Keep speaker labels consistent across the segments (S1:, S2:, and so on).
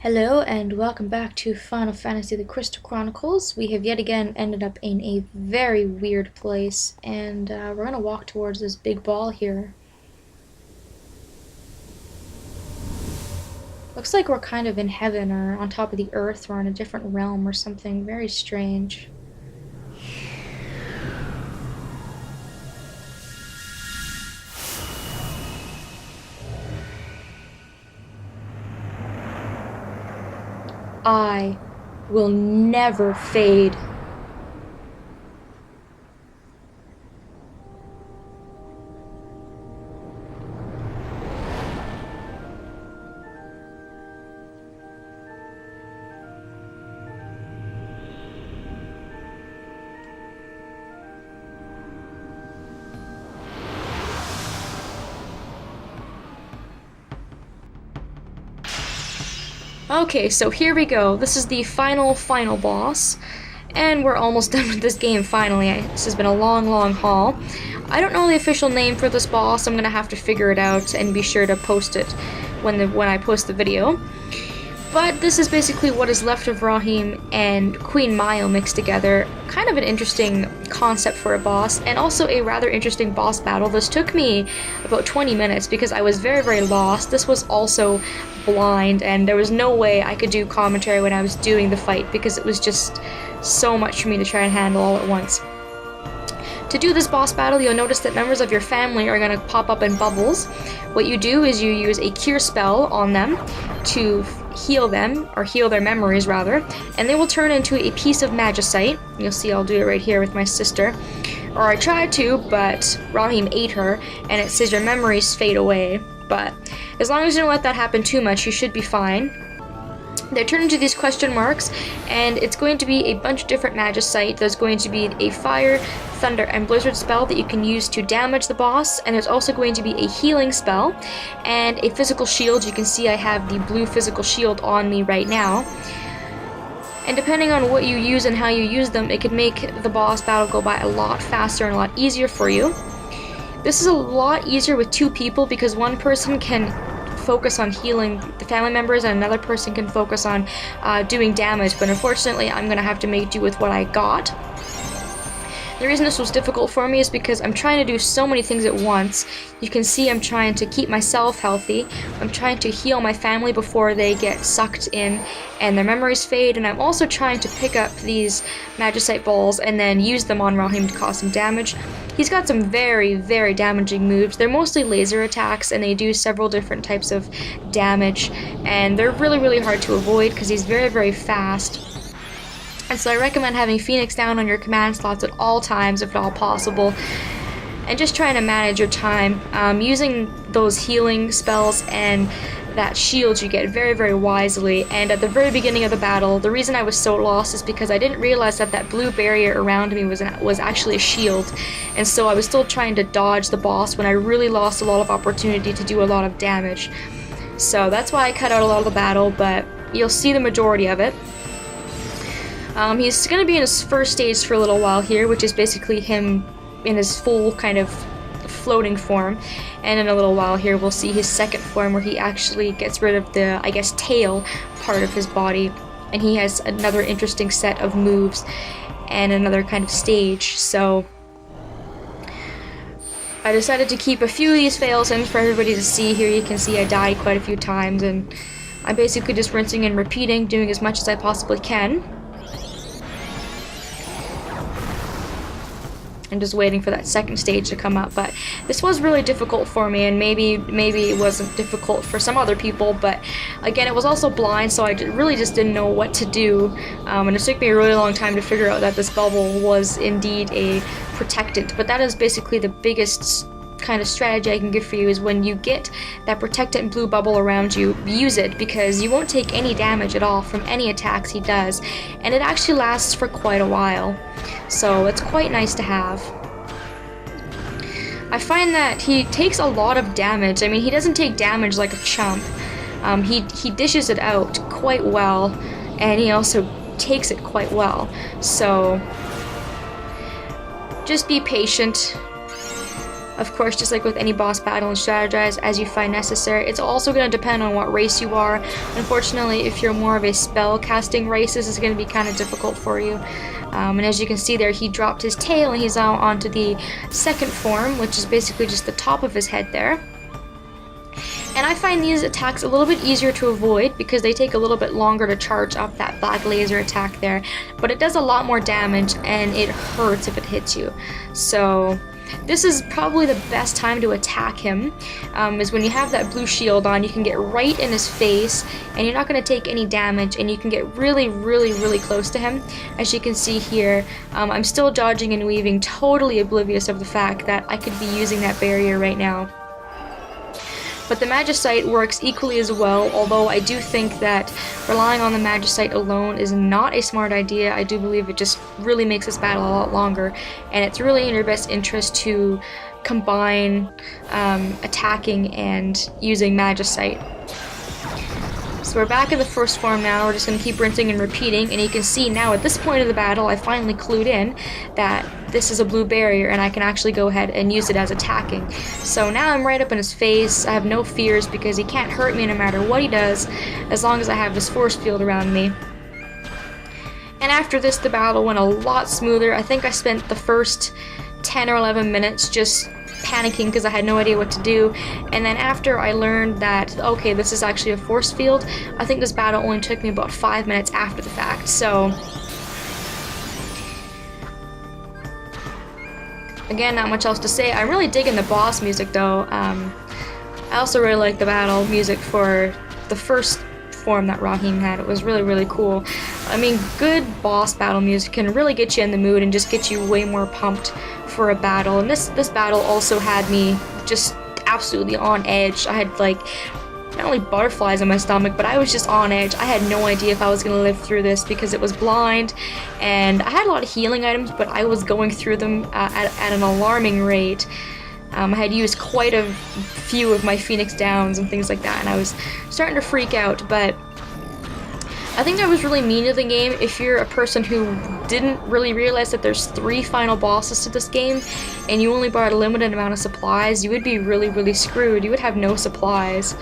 S1: Hello and welcome back to Final Fantasy the Crystal Chronicles. We have yet again ended up in a very weird place, and we're going to walk towards this big ball here. Looks like we're kind of in heaven or on top of the earth or in a different realm or something very strange. I will never fade. Okay, so here we go. This is the final boss, and we're almost done with this game finally. This has been a long haul. I don't know the official name for this boss. I'm gonna have to figure it out and be sure to post it when I post the video. But this is basically what is left of Raem and Queen Mio mixed together. Kind of an interesting concept for a boss, and also a rather interesting boss battle. This took me about 20 minutes because I was very lost. This was also blind, and there was no way I could do commentary when I was doing the fight because it was just so much for me to try and handle all at once. To do this boss battle, you'll notice that members of your family are going to pop up in bubbles. What you do is you use a cure spell on them to heal them, or heal their memories rather, and they will turn into a piece of magicite. You'll see I'll do it right here with my sister. Or I tried to, but Raem ate her, and it says your memories fade away. But as long as you don't let that happen too much, you should be fine. They're turned into these question marks, and it's going to be a bunch of different magicite. There's going to be a fire, thunder, and blizzard spell that you can use to damage the boss, and there's also going to be a healing spell and a physical shield. You can see I have the blue physical shield on me right now. And depending on what you use and how you use them, it can make the boss battle go by a lot faster and a lot easier for you. This is a lot easier with two people because one person can focus on healing the family members and another person can focus on doing damage, but unfortunately I'm gonna have to make do with what I got. The reason this was difficult for me is because I'm trying to do so many things at once. You can see I'm trying to keep myself healthy, I'm trying to heal my family before they get sucked in and their memories fade, and I'm also trying to pick up these magicite balls and then use them on Raem to cause some damage. He's got some very damaging moves. They're mostly laser attacks, and they do several different types of damage, and they're really hard to avoid because he's very fast. And so I recommend having Phoenix down on your command slots at all times, if at all possible, and just trying to manage your time. Using those healing spells and that shield you get very wisely. And at the very beginning of the battle, the reason I was so lost is because I didn't realize that that blue barrier around me was actually a shield, and so I was still trying to dodge the boss when I really lost a lot of opportunity to do a lot of damage. So that's why I cut out a lot of the battle, but you'll see the majority of it. He's going to be in his first stage for a little while here, which is basically him in his full kind of floating form, and in a little while here we'll see his second form where he actually gets rid of the, I guess, tail part of his body, and he has another interesting set of moves and another kind of stage. So I decided to keep a few of these fails in for everybody to see. Here you can see I died quite a few times, and I'm basically just rinsing and repeating, doing as much as I possibly can. And just waiting for that second stage to come up. But this was really difficult for me, and maybe it wasn't difficult for some other people, but again, it was also blind, so I really just didn't know what to do, and it took me a really long time to figure out that this bubble was indeed a protectant. But that is basically the biggest kind of strategy I can give for you, is when you get that protectant blue bubble around you, use it, because you won't take any damage at all from any attacks he does, and it actually lasts for quite a while, so it's quite nice to have. I find that he takes a lot of damage. I mean, he doesn't take damage like a chump. He dishes it out quite well, and he also takes it quite well, so just be patient. Of course, just like with any boss battle, and strategize as you find necessary. It's also going to depend on what race you are. Unfortunately, if you're more of a spell casting race, this is going to be kind of difficult for you. And as you can see there, he dropped his tail and he's now onto the second form, which is basically just the top of his head there. And I find these attacks a little bit easier to avoid because they take a little bit longer to charge up that black laser attack there. But it does a lot more damage and it hurts if it hits you. So this is probably the best time to attack him, is when you have that blue shield on. You can get right in his face and you're not going to take any damage, and you can get really, really, really close to him. As you can see here, I'm still dodging and weaving, totally oblivious of the fact that I could be using that barrier right now. But the Magicite works equally as well, although I do think that relying on the Magicite alone is not a smart idea. I do believe it just really makes this battle a lot longer, and it's really in your best interest to combine attacking and using Magicite. So we're back in the first form now. We're just going to keep rinsing and repeating, and you can see now at this point of the battle I finally clued in that this is a blue barrier and I can actually go ahead and use it as attacking. So now I'm right up in his face. I have no fears because he can't hurt me no matter what he does, as long as I have this force field around me. And after this, the battle went a lot smoother. I think I spent the first 10 or 11 minutes just panicking because I had no idea what to do, and then after I learned that, okay, this is actually a force field, I think this battle only took me about 5 minutes after the fact. So again, not much else to say. I'm really digging the boss music though. I also really like the battle music for the first form that Raem had. It was really, really cool. I mean, good boss battle music can really get you in the mood and just get you way more pumped for a battle. And this battle also had me just absolutely on edge. I had like not only butterflies in my stomach, but I was just on edge. I had no idea if I was going to live through this because it was blind, and I had a lot of healing items, but I was going through them at an alarming rate. I had used quite a few of my Phoenix Downs and things like that, and I was starting to freak out, but I think I was really mean to the game. If you're a person who didn't really realize that there's 3 final bosses to this game, and you only bought a limited amount of supplies, you would be really, really screwed. You would have no supplies.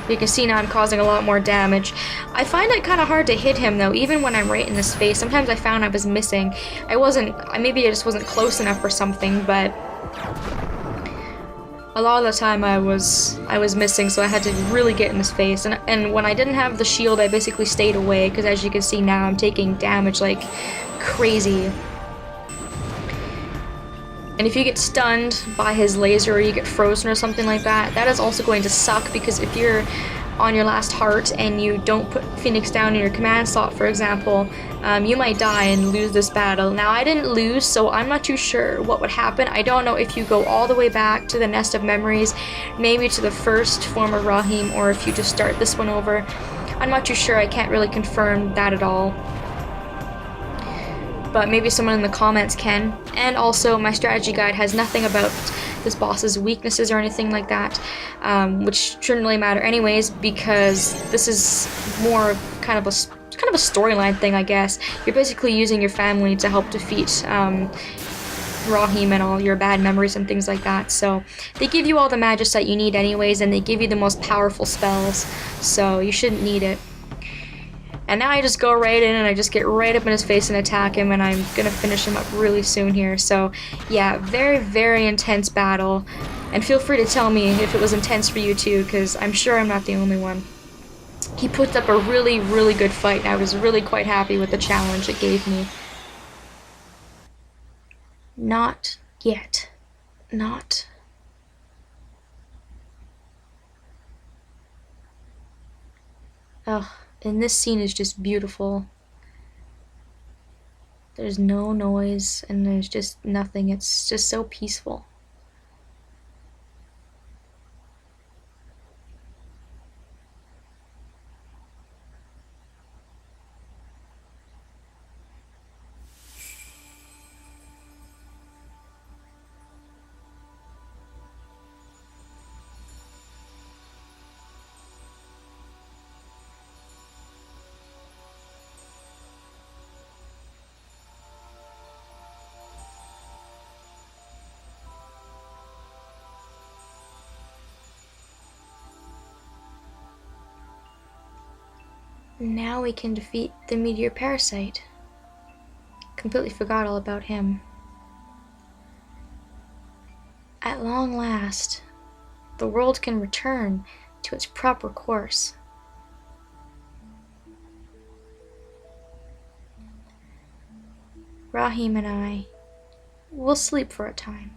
S1: You can see now I'm causing a lot more damage. I find it kind of hard to hit him though, even when I'm right in his face. Sometimes I found I was missing. Maybe I just wasn't close enough or something, but a lot of the time I was missing, so I had to really get in his face. And when I didn't have the shield, I basically stayed away, because as you can see now, I'm taking damage like crazy. And if you get stunned by his laser or you get frozen or something like that, that is also going to suck, because if you're on your last heart and you don't put Phoenix down in your command slot, for example, you might die and lose this battle. Now, I didn't lose, so I'm not too sure what would happen. I don't know if you go all the way back to the Nest of Memories, maybe to the first form of Raem, or if you just start this one over. I'm not too sure. I can't really confirm that at all, but maybe someone in the comments can. And also, my strategy guide has nothing about this boss's weaknesses or anything like that, which shouldn't really matter anyways, because this is more kind of a storyline thing, I guess. You're basically using your family to help defeat Raem and all your bad memories and things like that. So they give you all the Magicite you need anyways, and they give you the most powerful spells, so you shouldn't need it. And now I just go right in and I just get right up in his face and attack him, and I'm gonna finish him up really soon here. So yeah, very, very intense battle. And feel free to tell me if it was intense for you too, because I'm sure I'm not the only one. He put up a really, really good fight, and I was really quite happy with the challenge it gave me. Not yet. Not. Ugh. And this scene is just beautiful. There's no noise and there's just nothing. It's just so peaceful. Now we can defeat the meteor parasite. Completely forgot all about him. At long last, the world can return to its proper course. Raem and I will sleep for a time.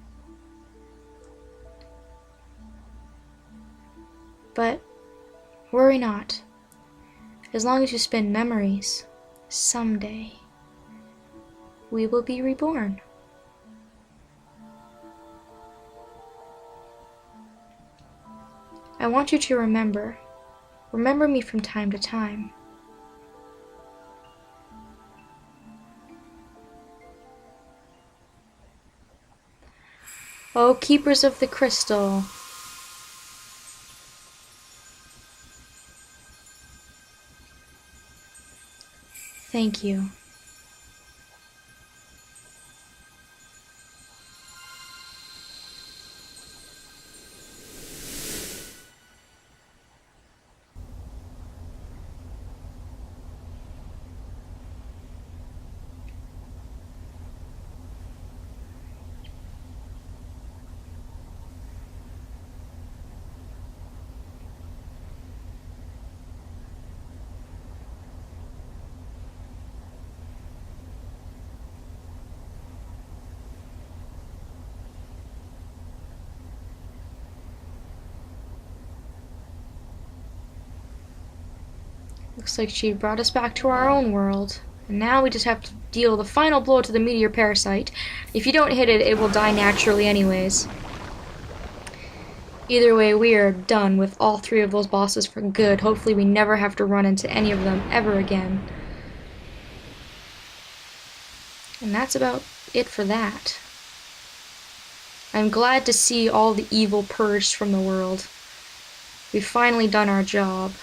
S1: But worry not. As long as you spin memories, someday we will be reborn. I want you to remember me from time to time. Oh, keepers of the crystal. Thank you. Looks like she brought us back to our own world. And now we just have to deal the final blow to the meteor parasite. If you don't hit it, it will die naturally anyways. Either way, we are done with all 3 of those bosses for good. Hopefully we never have to run into any of them ever again. And that's about it for that. I'm glad to see all the evil purged from the world. We've finally done our job.